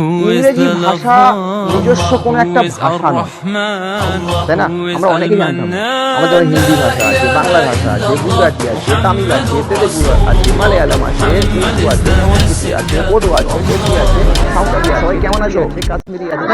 ইংরেজি ভাষা নিজস্ব কোনো একটা ভাষা নয়, তাই না? আমরা অনেকেই জানতাম না। আমাদের হিন্দি ভাষা আছে, বাংলা ভাষা আছে, গুজরাটি আছে, তামিল আছে, তেলেগু আছে, মালায়ালাম আছে, উর্দু আছে, সংস্কৃতি আছে, বোডো আছে, হিন্দি আছে, সাঁওতালি আছে। সবাই কেমন আছো? কাশ্মীরি আছে,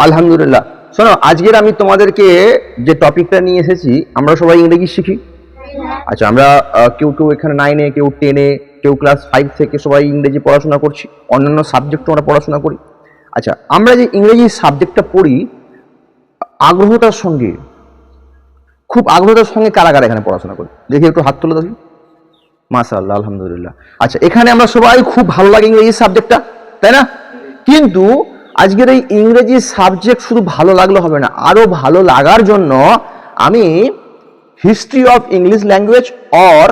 আলহামদুলিল্লাহ। শোনো, আজকের আমি তোমাদেরকে যে টপিকটা নিয়ে এসেছি, আমরা সবাই ইংরেজি শিখি। আচ্ছা, আমরা কেউ কেউ এখানে 9-এ, কেউ 10-এ, কেউ ক্লাস 5 থেকে সবাই ইংরেজি পড়াশোনা করছি, অন্যান্য সাবজেক্টও আমরা পড়াশোনা করি। আচ্ছা, আমরা যে ইংরেজি সাবজেক্টটা পড়ি আগ্রহতার সঙ্গে, খুব আগ্রহতার সঙ্গে কারা কারা এখানে পড়াশোনা করি দেখি, একটু হাত তুলে দেখি। মাশাআল্লাহ, আলহামদুলিল্লাহ। আচ্ছা, এখানে আমরা সবাই খুব ভালো লাগে ইংরেজি সাবজেক্টটা, তাই না? কিন্তু আজকের এই ইংরেজি সাবজেক্ট শুধু ভালো লাগলে হবে না, আরো ভালো লাগার জন্য আমি history of English language or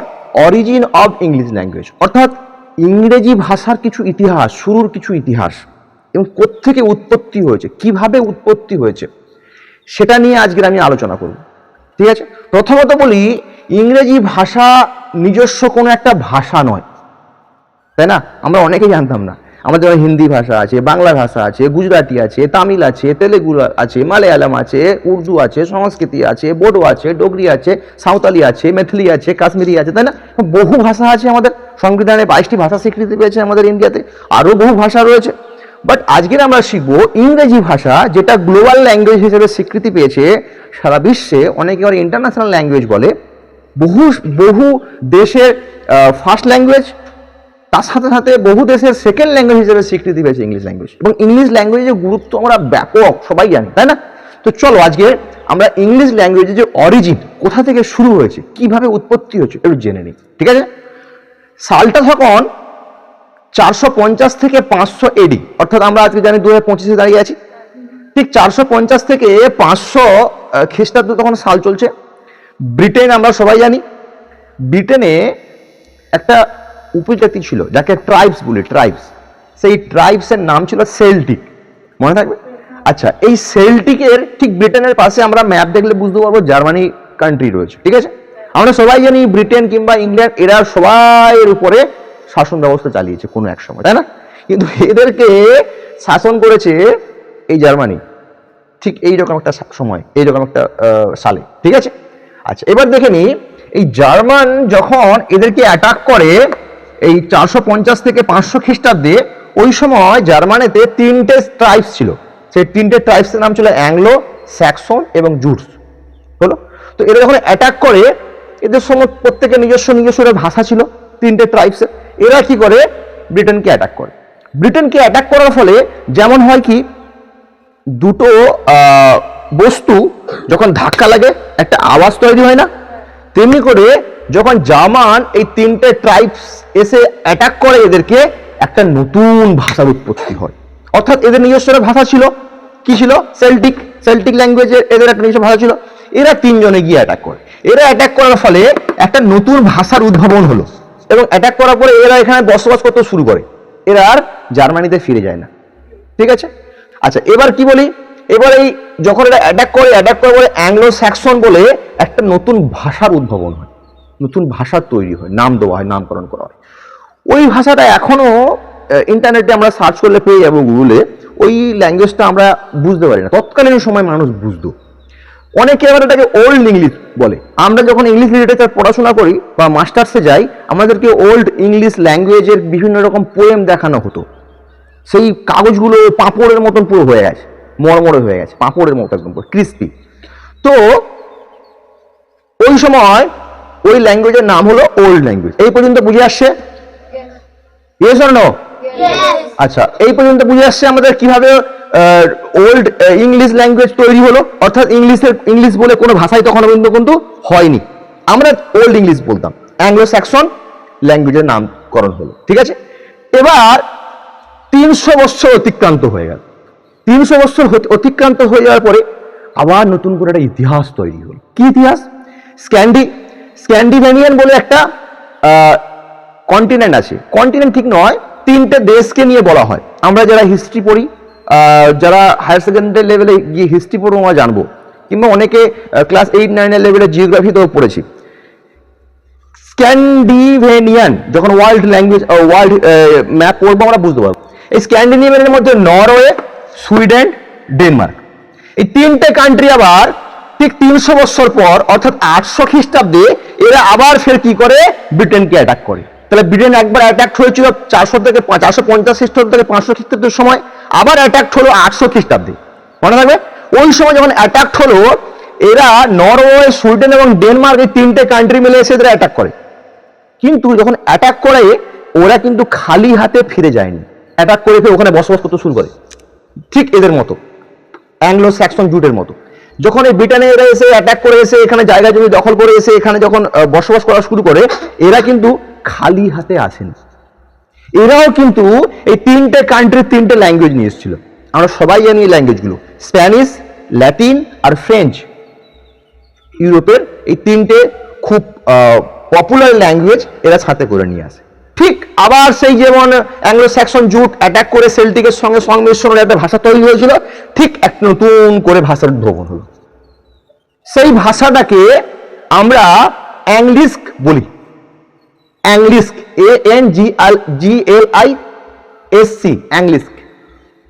origin of English language, অর্থাৎ ইংরেজি ভাষার কিছু ইতিহাস, শুরুর কিছু ইতিহাস এবং কোত্থেকে উৎপত্তি হয়েছে, কিভাবে উৎপত্তি হয়েছে, সেটা নিয়ে আজকের আমি আলোচনা করব। ঠিক আছে, প্রথমত বলি, ইংরেজি ভাষা নিজস্ব কোনো একটা ভাষা নয়, তাই না? আমরা অনেকেই জানতাম না। আমাদের হিন্দি ভাষা আছে, বাংলা ভাষা আছে, গুজরাটি আছে, তামিল আছে, তেলেগু আছে, মালায়ালাম আছে, উর্দু আছে, সংস্কৃতি আছে, বোডো আছে, ডোগরি আছে, সাঁওতালি আছে, মেথলি আছে, কাশ্মীরি আছে, তাই না? বহু ভাষা আছে। আমাদের সংবিধানে 22টি ভাষা স্বীকৃতি পেয়েছে আমাদের ইন্ডিয়াতে, আরও বহু ভাষা রয়েছে। বাট আজকের আমরা শিখবো ইংরেজি ভাষা, যেটা গ্লোবাল ল্যাঙ্গুয়েজ হিসেবে স্বীকৃতি পেয়েছে সারা বিশ্বে, অনেকে আবার ইন্টারন্যাশনাল ল্যাঙ্গুয়েজ বলে, বহু বহু দেশের ফার্স্ট ল্যাঙ্গুয়েজ, তার সাথে সাথে বহু দেশের সেকেন্ড ল্যাঙ্গুয়েজ হিসেবে স্বীকৃতি পেয়েছে ইংলিশ ল্যাঙ্গুয়েজ। এবং ইংলিশ ল্যাঙ্গুয়েজের গুরুত্ব আমরা ব্যাপক সবাই জানি, তাই না? তো চলো আজকে আমরা ইংলিশ ল্যাঙ্গুয়েজের যে অরিজিন, কোথা থেকে শুরু হয়েছে, কিভাবে উৎপত্তি হয়েছে, একটু জেনে নিই। ঠিক আছে, সালটা তখন 450 থেকে 500 এডি, অর্থাৎ আমরা আজকে জানি 2025-এ দাঁড়িয়ে আছি। ঠিক 450 থেকে 500 খ্রিস্টাব্দ তখন সাল চলছে। ব্রিটেন, আমরা সবাই জানি, ব্রিটেনে একটা উপজাতি ছিল যাকে ট্রাইবস বলে, ট্রাইবস। সেই ট্রাইবসের নাম ছিল সেল্টিক, মনে থাকবে? আচ্ছা, এই সেল্টিকের ঠিক ব্রিটেনের পাশে আমরা ম্যাপ দেখলে বুঝতে পারবো জার্মানি কান্ট্রি রয়েছে। ঠিক আছে, আমরা সবাই জানি ব্রিটেন কিংবা ইংল্যান্ড এরা সবাইয়ের উপরে শাসন ব্যবস্থা চালিয়েছে কোনো এক সময়, তাই না? কিন্তু এদেরকে শাসন করেছে এই জার্মানি, ঠিক এইরকম একটা সময়, এইরকম একটা সালে। ঠিক আছে, আচ্ছা এবার দেখে নি, এই জার্মান যখন এদেরকে অ্যাটাক করে এই 450 থেকে 500 খ্রিস্টাব্দে, ওই সময় জার্মানিতে 3টে ট্রাইবস ছিল। সেই 3টে ট্রাইবসের নাম ছিল অ্যাংলো, স্যাক্সন এবং জুটস। হলো, তো এরা যখন অ্যাটাক করে, এদের সঙ্গে প্রত্যেকের নিজস্ব নিজস্ব ভাষা ছিল 3টে ট্রাইবসের। এরা কি করে, ব্রিটেনকে অ্যাটাক করে। ব্রিটেনকে অ্যাটাক করার ফলে যেমন হয় কি, দুটো বস্তু যখন ধাক্কা লাগে একটা আওয়াজ তৈরি হয় না, তেমনি করে যখন জার্মান এই 3টে ট্রাইবস এসে অ্যাটাক করে এদেরকে, একটা নতুন ভাষার উৎপত্তি হয়। অর্থাৎ এদের নিজস্ব ভাষা ছিল, কি ছিল? সেল্টিক, সেল্টিক ল্যাঙ্গুয়েজের এদের একটা নিজস্ব ভাষা ছিল। এরা 3জনে গিয়ে অ্যাটাক করে, এরা অ্যাটাক করার ফলে একটা নতুন ভাষার উদ্ভাবন হলো, এবং অ্যাটাক করার পরে এরা এখানে বসবাস করতে শুরু করে, এরা আর জার্মানিতে ফিরে যায় না। ঠিক আছে, আচ্ছা এবার কি বলি, এবার এই যখন এটা অ্যাটাক করে, অ্যাটাক করার পরে অ্যাংলো স্যাক্সন বলে একটা নতুন ভাষার উদ্ভাবন হয়, নতুন ভাষা তৈরি হয়, নাম দেওয়া হয়, নামকরণ করা হয়। ওই ভাষাটা এখনো ইন্টারনেটে আমরা সার্চ করলে পেয়ে যাবো, গুগলে। ওই ল্যাঙ্গুয়েজটা আমরা বুঝতে পারি না, তৎকালীন সময় মানুষ বুঝতো। অনেকে আবার এটাকে ওল্ড ইংলিশ বলে। আমরা যখন ইংলিশ লিটারেচার পড়াশোনা করি বা মাস্টার্সে যাই, আমাদেরকে ওল্ড ইংলিশ ল্যাঙ্গুয়েজের বিভিন্ন রকম পোয়েম দেখানো হতো। সেই কাগজগুলো পাঁপড়ের মতন পুরো হয়ে গেছে, মরমরে হয়ে গেছে, পাঁপড়ের মতো একদম ক্রিস্পি। তো ওই সময় ওই ল্যাঙ্গুয়েজের নাম হলো ওল্ড ল্যাঙ্গুয়েজ। এই পর্যন্ত বুঝে আসছে? Yes or no? আচ্ছা, এই পর্যন্ত বুঝে আসছে আমাদের কিভাবে ওল্ড ইংলিশ ল্যাঙ্গুয়েজ তৈরি হলো। অর্থাৎ ইংলিশ বলে কোনো ভাষাই তখন পর্যন্ত কিন্তু হয়নি, আমরা ওল্ড ইংলিশ বলতাম। অ্যাংলো স্যাক্সন ল্যাঙ্গুয়েজের নামকরণ হলো। ঠিক আছে, এবার 300 বছর অতিক্রান্ত হয়ে গেল। 300 বছর অতিক্রান্ত হয়ে যাওয়ার পরে আবার নতুন করে একটা ইতিহাস তৈরি হলো। কি ইতিহাস? স্ক্যান্ডিনেভিয়ান বলে একটা কন্টিনেন্ট আছে। কন্টিনেন্ট ঠিক নয়, 3টে দেশকে নিয়ে বলা হয়। আমরা যারা হিস্ট্রি পড়ি, যারা হায়ার সেকেন্ডারি লেভেলে গিয়ে হিস্ট্রি পড়বো, আমরা জানবো, কিংবা অনেকে ক্লাস 8-9 লেভেলে জিওগ্রাফিতেও পড়েছি। স্ক্যান্ডিনেভিয়ান যখন ওয়ার্ল্ড ল্যাঙ্গুয়েজ, ওয়ার্ল্ড ম্যাপ পড়বো আমরা বুঝতে পারবো। এই স্ক্যান্ডিনেভিয়ানের মধ্যে নরওয়ে, সুইডেন, ডেনমার্ক, এই তিনটে কান্ট্রি আবার ঠিক 300 বছর পর অর্থাৎ 800 খ্রিস্টাব্দে এরা আবার ফের কি করে ব্রিটেনকে অ্যাটাক করে। তাহলে ব্রিটেন একবার অ্যাটাক হয়েছিল 450 খ্রিস্টাব্দ থেকে 500 খ্রিস্টাব্দের সময়, আবার অ্যাটাক হলো 800 খ্রিস্টাব্দে, মনে থাকবে। ওই সময় যখন অ্যাটাক হলো এরা নরওয়ে, সুইডেন এবং ডেনমার্ক এই তিনটে কান্ট্রি মিলে এসে এদের অ্যাটাক করে। কিন্তু যখন অ্যাটাক করে ওরা কিন্তু খালি হাতে ফিরে যায়নি, অ্যাটাক করে ওখানে বসবাস করতে শুরু করে, ঠিক এদের মতো, অ্যাংলো স্যাক্সন জুটের মতো। যখন এই ব্রিটেনে এরা এসে অ্যাটাক করে এসে এখানে জায়গা জমি দখল করে এসে এখানে যখন বসবাস করা শুরু করে, এরা কিন্তু খালি হাতে আসেন। এরাও কিন্তু এই তিনটে কান্ট্রির তিনটে ল্যাঙ্গুয়েজ নিয়ে এসেছিল। আমরা সবাই জানি এই ল্যাঙ্গুয়েজগুলো, স্প্যানিশ, ল্যাটিন আর ফ্রেঞ্চ। ইউরোপের এই তিনটে খুব পপুলার ল্যাঙ্গুয়েজ এরা সাথে করে নিয়ে আসে। ঠিক আবার সেই যেমন অ্যাংলো স্যাক্সন জুট অ্যাটাক করে সেল্টিকের সঙ্গে সংমিশ্রণের একটা ভাষা তৈরি হয়েছিল, ঠিক এক নতুন করে ভাষার উদ্ভাবন হলো। সেই ভাষাটাকে আমরা অ্যাংলিস্ক বলি, অ্যাংলিস্ক, ANGLISC, অ্যাংলিস্ক,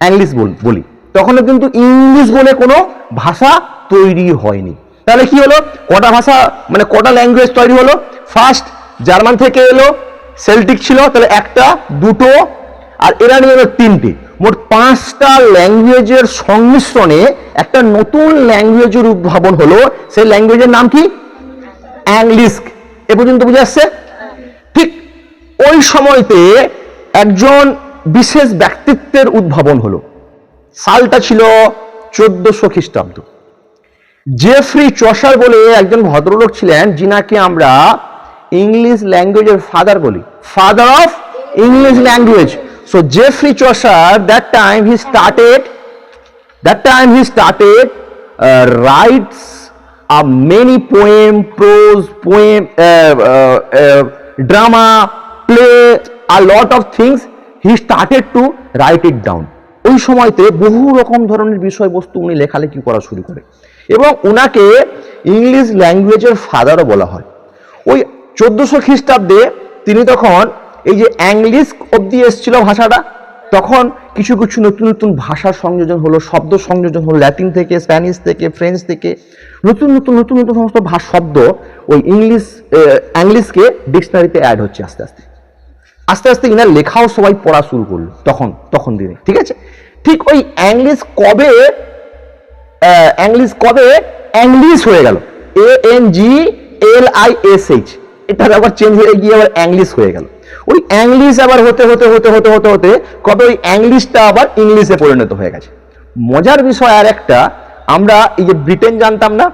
অ্যাংলিশ বলি। তখনও কিন্তু ইংলিশ বলে কোনো ভাষা তৈরি হয়নি। তাহলে কি হলো, কটা ভাষা মানে কটা ল্যাঙ্গুয়েজ তৈরি হলো? ফার্স্ট জার্মান থেকে এলো, সেল্টিক ছিল, তাহলে একটা, দুটো, আর এরা নিয়ে এলো তিনটে, মোট 5টা ল্যাঙ্গুয়েজের সংমিশ্রণে একটা নতুন ল্যাঙ্গুয়েজের উদ্ভাবন হলো। সেই ল্যাঙ্গুয়েজের নাম কি? অ্যাংলিস্ক। এ পর্যন্ত বুঝে আসছে? ঠিক ওই সময়তে একজন বিশেষ ব্যক্তিত্বের উদ্ভাবন হলো। সালটা ছিল 1400 খ্রিস্টাব্দ। জেফ্রি চসার বলে একজন ভদ্রলোক ছিলেন, যিনাকে আমরা ইংলিশ ল্যাঙ্গুয়েজের ফাদার বলি, father of English language. So Jeffrey Chaucer that time he started writes many prose poem, drama, play, a lot of things. He started to write it down. ওই সময়তে বহু রকম ধরনের বিষয়বস্তু উনি লেখালেখি করা শুরু করে এবং উনাকে ইংলিশ ল্যাঙ্গুয়েজের ফাদারও বলা হয়। ওই 1400 খ্রিস্টাব্দে তিনি তখন এই যে অ্যাংলিস্ক অব্দি এসেছিল ভাষাটা, তখন কিছু কিছু নতুন নতুন ভাষার সংযোজন হলো, শব্দ সংযোজন হলো, ল্যাটিন থেকে, স্প্যানিশ থেকে, ফ্রেঞ্চ থেকে নতুন নতুন নতুন নতুন সমস্ত শব্দ ওই অ্যাংলিশকে ডিকশনারিতে অ্যাড হচ্ছে আস্তে আস্তে আস্তে আস্তে। ইনার লেখাও সবাই পড়া শুরু করলো তখন দিনে, ঠিক আছে। ঠিক ওই অ্যাংলিশ কবে অ্যাংলিশ হয়ে গেল, ANGLISH, এটা আবার চেঞ্জ হয়ে গিয়ে আবার অ্যাংলিশ হয়ে গেল। ওই অ্যাংলিশ আবার হতে হতে হতে হতে হতে হতে কবে ওই অ্যাংলিশটা আবার ইংলিশে পরিণত হয়ে গেছে। মজার বিষয় আর একটা, আমরা এই যে ব্রিটেন জানতাম না,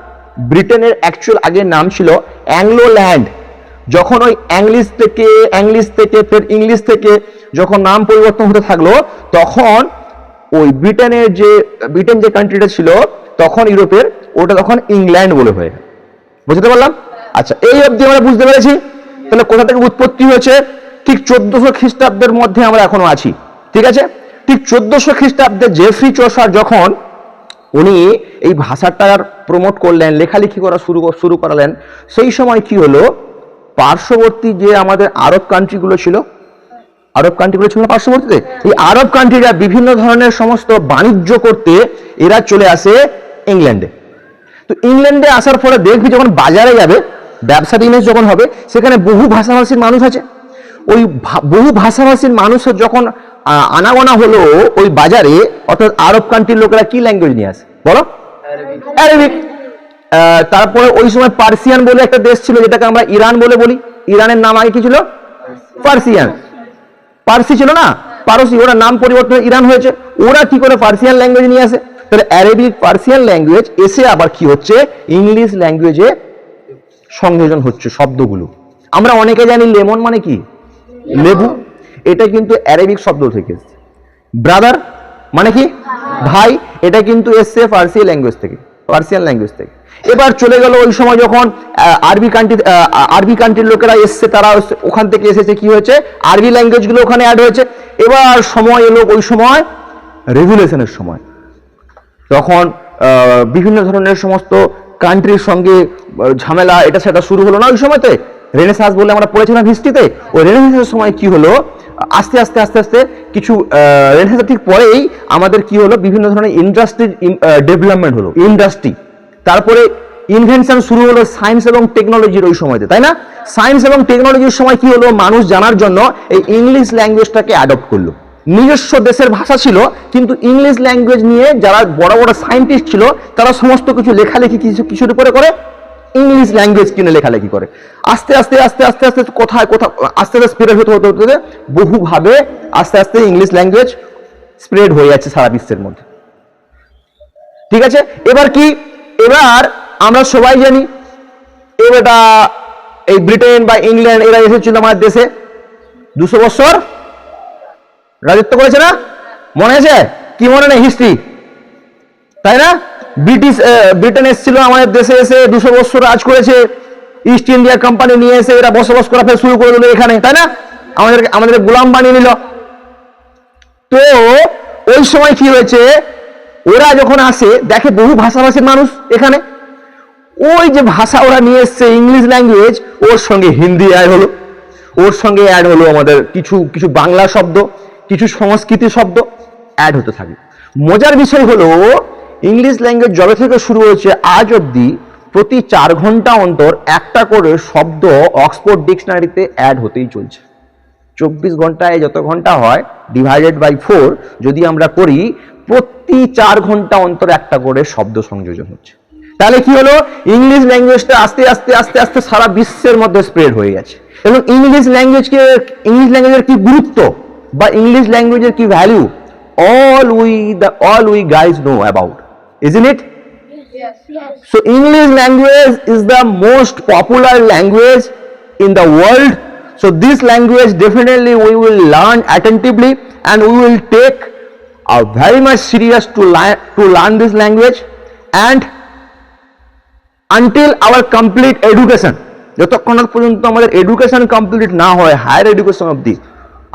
ব্রিটেনের অ্যাকচুয়াল আগের নাম ছিল অ্যাংলোল্যান্ড। যখন ওই অ্যাংলিশ থেকে ফের ইংলিশ থেকে যখন নাম পরিবর্তন হতে থাকলো, তখন ওই ব্রিটেন যে কান্ট্রিটা ছিল তখন ইউরোপের, ওটা তখন ইংল্যান্ড বলে হয়ে গেল। বুঝতে পারলাম? আচ্ছা, এই অবধি আমরা বুঝতে পেরেছি। তাহলে কোথা থেকে উৎপত্তি হয়েছে? ঠিক 1400 খ্রিস্টাব্দের মধ্যে আমরা এখনো আছি, ঠিক আছে। ঠিক 1400 খ্রিস্টাব্দে জেফ্রি চসার যখন উনি এই ভাষাটার প্রমোট করলেন, লেখালেখি করা শুরু করালেন, সেই সময় কি হলো, পার্শ্ববর্তী যে আমাদের আরব কান্ট্রিগুলো ছিল না পার্শ্ববর্তীতে, এই আরব কান্ট্রিরা বিভিন্ন ধরনের সমস্ত বাণিজ্য করতে এরা চলে আসে ইংল্যান্ডে। তো ইংল্যান্ডে আসার ফলে দেখবি যখন বাজারে যাবে, ব্যবসার ইমেজ যখন হবে, সেখানে বহু ভাষাভাষীর মানুষ আছে। ওই বহু ভাষাভাষীর মানুষের যখন আনাগোনা হলো ওই বাজারে, অর্থাৎ আরব কান্ট্রির লোকেরা কি ল্যাঙ্গুয়েজ নিয়ে আসে বলো? অ্যারাবিক। তারপরে ওই সময় পার্সিয়ান বলে একটা দেশ ছিল, যেটাকে আমরা ইরান বলি। ইরানের নাম আগে কি ছিল? পার্সিয়ান। পার্সি ছিল না, পারসি, ওরা নাম পরিবর্তন ইরান হয়েছে। ওরা কি করে পার্সিয়ান ল্যাঙ্গুয়েজ নিয়ে আসে? তাহলে অ্যারাবিক পার্সিয়ান ল্যাঙ্গুয়েজ এসে আবার কি হচ্ছে, ইংলিশ ল্যাঙ্গুয়েজে সংযোজন হচ্ছে শব্দগুলো। আমরা অনেকে জানি লেমন মানে কি, লেবু, এটা কিন্তু অ্যারাবিক শব্দ থেকে এসেছে। ব্রাদার মানে কি, ভাই, এটা কিন্তু এসছে পার্সিয়ান ল্যাঙ্গুয়েজ থেকে। এবার চলে গেল ওই সময় যখন আরবি কান্ট্রির লোকেরা এসছে, তারা ওখান থেকে এসেছে, কি হয়েছে, আরবি ল্যাঙ্গুয়েজগুলো ওখানে অ্যাড হয়েছে। এবার সময় এলো ওই সময় রেভলিউশনের সময়, তখন বিভিন্ন ধরনের সমস্ত কান্ট্রির সঙ্গে ঝামেলা এটা সেটা শুরু হলো না ওই সময়তে। রেনেসাঁস বলে আমরা পড়েছিলাম হিস্ট্রিতে। ওই রেনেসাঁসের সময় কি হলো, আস্তে আস্তে কিছু রেনেসাঁসের ঠিক পরেই আমাদের কি হলো, বিভিন্ন ধরনের ইন্ডাস্ট্রির ডেভেলপমেন্ট হলো, ইন্ডাস্ট্রি। তারপরে ইনভেনশন শুরু হলো সায়েন্স এবং টেকনোলজির ওই সময়তে, তাই না? সায়েন্স এবং টেকনোলজির সময় কি হলো, মানুষ জানার জন্য এই ইংলিশ ল্যাঙ্গুয়েজটাকে অ্যাডপ্ট করলো। নিজস্ব দেশের ভাষা ছিল, কিন্তু ইংলিশ ল্যাঙ্গুয়েজ নিয়ে যারা বড় বড় সায়েন্টিস্ট ছিল তারা সমস্ত কিছু লেখালেখি কিছুর উপরে করে, ইংলিশ ল্যাঙ্গুয়েজ কিনে লেখালেখি করে। আস্তে আস্তে আস্তে আস্তে আস্তে কোথায় কোথাও আস্তে আস্তে স্প্রেড হতে হতে হতে বহুভাবে আস্তে আস্তে ইংলিশ ল্যাঙ্গুয়েজ স্প্রেড হয়ে যাচ্ছে সারা বিশ্বের মধ্যে। ঠিক আছে, এবার কি, এবার আমরা সবাই জানি এবারটা এই ব্রিটেন বা ইংল্যান্ড এরা এসেছিল আমাদের দেশে, 200 বছর রাজত্ব করেছে না? মনে আছে কি মনে নেই হিস্ট্রি, তাই না? ব্রিটেন এসেছিল আমাদের দেশে, এসে 200 বছর রাজ করেছে। ইস্ট ইন্ডিয়া কোম্পানি নিয়ে এসে এরা বসবাস করা ফের শুরু করে দিল এখানে, তাই না? আমাদের গোলাম বানিয়ে নিল। তো ওই সময় কি হয়েছে, ওরা যখন আসে দেখে বহু ভাষাভাষীর মানুষ এখানে, ওই যে ভাষা ওরা নিয়ে এসছে ইংলিশ ল্যাঙ্গুয়েজ, ওর সঙ্গে হিন্দি অ্যাড হলো, ওর সঙ্গে অ্যাড হলো আমাদের কিছু কিছু বাংলা শব্দ, কিছু সংস্কৃতি শব্দ অ্যাড হতে থাকে। মজার বিষয় হলো ইংলিশ ল্যাঙ্গুয়েজ যবে থেকে শুরু হয়েছে আজ অবধি প্রতি 4 ঘন্টা অন্তর একটা করে শব্দ অক্সফোর্ড ডিকশনারিতে অ্যাড হতেই চলছে। 24 ঘন্টায় যত ঘন্টা হয় ডিভাইডেড বাই 4 যদি আমরা করি, প্রতি 4 ঘন্টা অন্তর একটা করে শব্দ সংযোজন হচ্ছে। তাহলে কি হলো, ইংলিশ ল্যাঙ্গুয়েজটা আস্তে আস্তে আস্তে আস্তে সারা বিশ্বের মধ্যে স্প্রেড হয়ে গেছে। এবং ইংলিশ ল্যাঙ্গুয়েজের কি গুরুত্ব বা ইংলিশ ল্যাঙ্গুয়েজের কি value, all we guys know about, isn't it? Yes. So English language is the most popular language in the world. So this language definitely we will learn attentively, and we will take very much serious to learn this language, and until our complete education, যতক্ষণ পর্যন্ত আমাদের education complete না হয়, higher education অবধি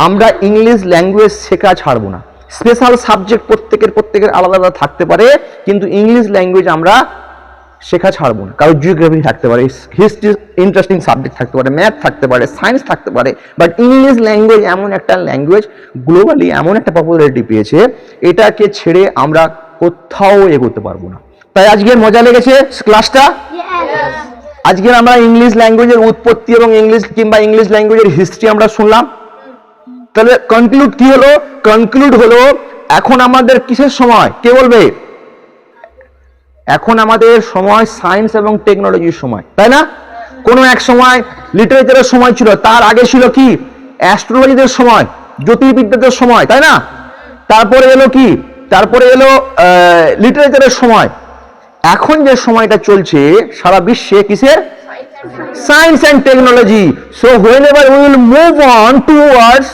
আমরা English language শেখা ছাড়বো না। স্পেশাল সাবজেক্ট প্রত্যেকের আলাদা আলাদা থাকতে পারে, কিন্তু ইংলিশ ল্যাঙ্গুয়েজ আমরা শেখা ছাড়বো না। কারো জিওগ্রাফি থাকতে পারে, হিস্ট্রি ইন্টারেস্টিং সাবজেক্ট থাকতে পারে, ম্যাথ থাকতে পারে, সায়েন্স থাকতে পারে, বাট ইংলিশ ল্যাঙ্গুয়েজ এমন একটা ল্যাঙ্গুয়েজ গ্লোবালি এমন একটা পপুলারিটি পেয়েছে, এটাকে ছেড়ে আমরা কোথাও এগোতে পারবো না। তাই আজকের মজা লেগেছে ক্লাসটা? Yes. আজকের আমরা ইংলিশ ল্যাঙ্গুয়েজের উৎপত্তি এবং ইংলিশ ল্যাঙ্গুয়েজের হিস্ট্রি আমরা শুনলাম। তাহলে কনক্লুড কি হলো? কনক্লুড হলো এখন আমাদের কিসের সময়, কে বলবে? এখন আমাদের সময় সায়েন্স এবং টেকনোলজির সময়, তাই না? কোনো এক সময় লিটারেচারের সময় ছিল, তার আগে ছিল কি অ্যাস্ট্রোলজিদের সময়, জ্যোতির্বিদ্যাদের সময়, তাই না? তারপরে এলো কি, তারপরে এলো লিটারেচারের সময়। এখন যে সময়টা চলছে সারা বিশ্বে কিসের? Science and technology. So whenever we will move on towards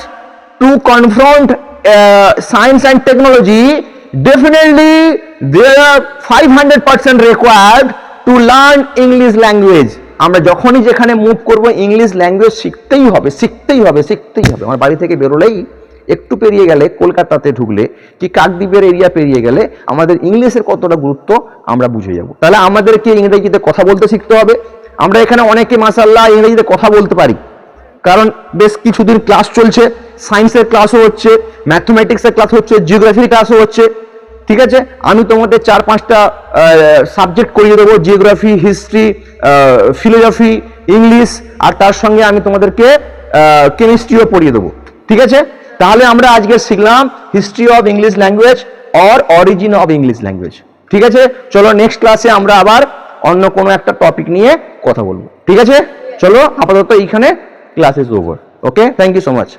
to confront science and technology, definitely there are 500% required to learn English language. আমরা যখনই যেখানে মুভ করব ইংলিশ ল্যাঙ্গুয়েজ শিখতেই হবে, শিখতেই হবে, শিখতেই হবে। আমার বাড়ি থেকে বেরোলেই একটু পেরিয়ে গেলে, কলকাতাতে ঢুকলে কি কাকদ্বীপের এরিয়া পেরিয়ে গেলে আমাদের ইংলিশের কতটা গুরুত্ব আমরা বুঝে যাব। তাহলে আমাদেরকে ইংরেজিতে কথা বলতে শিখতে হবে। আমরা এখানে অনেকে মাশাআল্লাহ ইংরেজিতে কথা বলতে পারি, কারণ বেশ কিছুদিন ক্লাস চলছে, সায়েন্সের ক্লাসও হচ্ছে, ম্যাথমেটিক্সের ক্লাস হচ্ছে, জিওগ্রাফির ক্লাসও হচ্ছে। ঠিক আছে, আমি তোমাদের 4-5টা সাবজেক্ট করিয়ে দেবো, জিওগ্রাফি, হিস্ট্রি, ফিলোসফি, ইংলিশ, আর তার সঙ্গে আমি তোমাদেরকে কেমিস্ট্রিও পড়িয়ে দেবো। ঠিক আছে, তাহলে আমরা আজকে শিখলাম history of English language or origin of English language. ঠিক আছে, চলো নেক্সট ক্লাসে আমরা আবার অন্য কোনো একটা টপিক নিয়ে কথা বলবো। ঠিক আছে, চলো আপাতত এইখানে class is over. Okay, thank you so much.